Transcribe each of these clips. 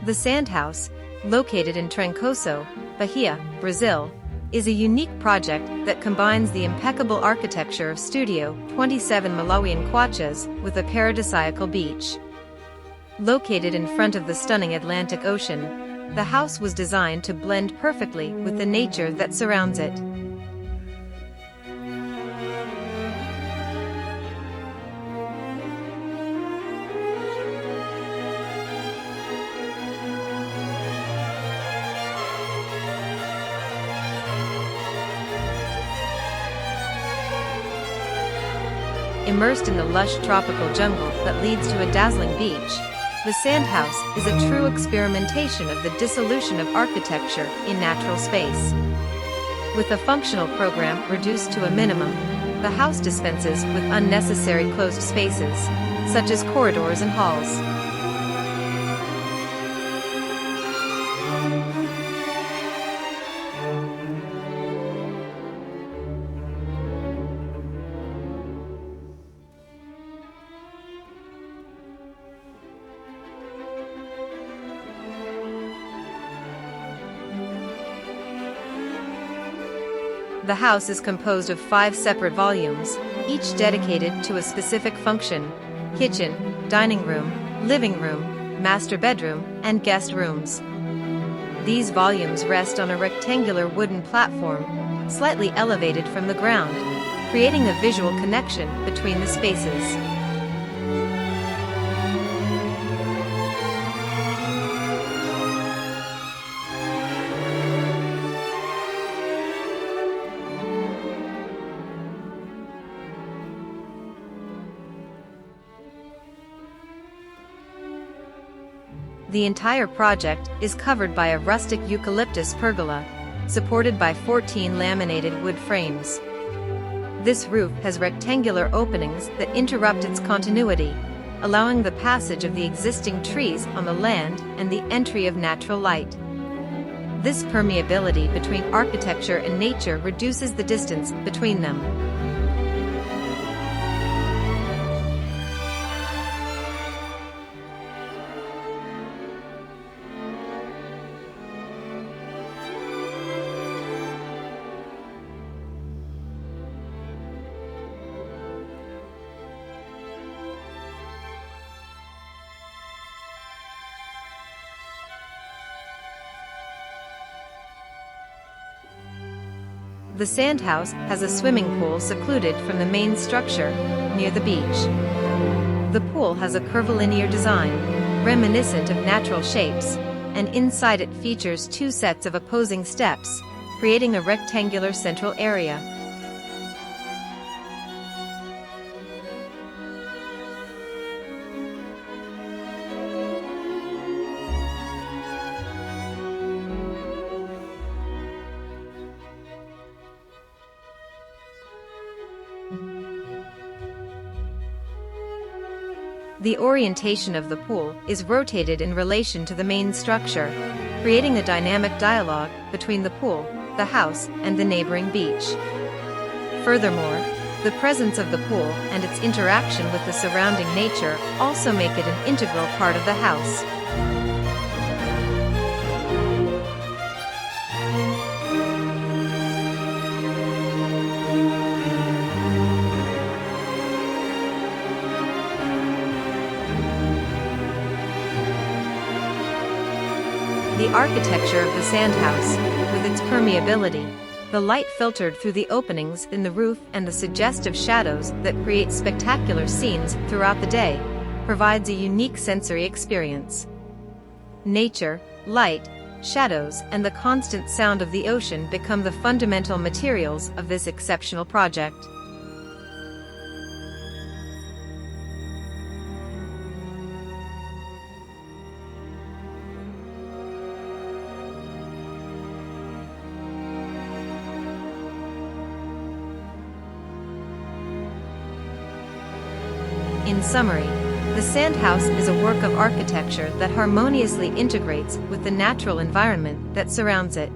The Sand House, located in Trancoso, Bahia, Brazil, is a unique project that combines the impeccable architecture of Studio 27 Malawian Kwacha's with a paradisiacal beach. Located in front of the stunning Atlantic Ocean, the house was designed to blend perfectly with the nature that surrounds it. Immersed in the lush tropical jungle that leads to a dazzling beach, the Sand House is a true experimentation of the dissolution of architecture in natural space. With a functional program reduced to a minimum, the house dispenses with unnecessary closed spaces, such as corridors and halls. The house is composed of 5 separate volumes, each dedicated to a specific function: kitchen, dining room, living room, master bedroom, and guest rooms. These volumes rest on a rectangular wooden platform, slightly elevated from the ground, creating a visual connection between the spaces. The entire project is covered by a rustic eucalyptus pergola, supported by 14 laminated wood frames. This roof has rectangular openings that interrupt its continuity, allowing the passage of the existing trees on the land and the entry of natural light. This permeability between architecture and nature reduces the distance between them. The Sand House has a swimming pool secluded from the main structure, near the beach. The pool has a curvilinear design, reminiscent of natural shapes, and inside it features 2 sets of opposing steps, creating a rectangular central area. The orientation of the pool is rotated in relation to the main structure, creating a dynamic dialogue between the pool, the house, and the neighboring beach. Furthermore, the presence of the pool and its interaction with the surrounding nature also make it an integral part of the house. The architecture of the Sand House, with its permeability, the light filtered through the openings in the roof and the suggestive shadows that create spectacular scenes throughout the day, provides a unique sensory experience. Nature, light, shadows, and the constant sound of the ocean become the fundamental materials of this exceptional project. In summary, the Sand House is a work of architecture that harmoniously integrates with the natural environment that surrounds it.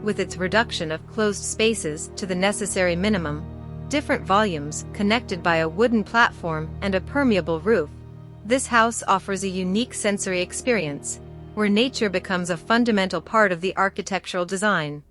With its reduction of closed spaces to the necessary minimum, different volumes connected by a wooden platform and a permeable roof, this house offers a unique sensory experience, where nature becomes a fundamental part of the architectural design.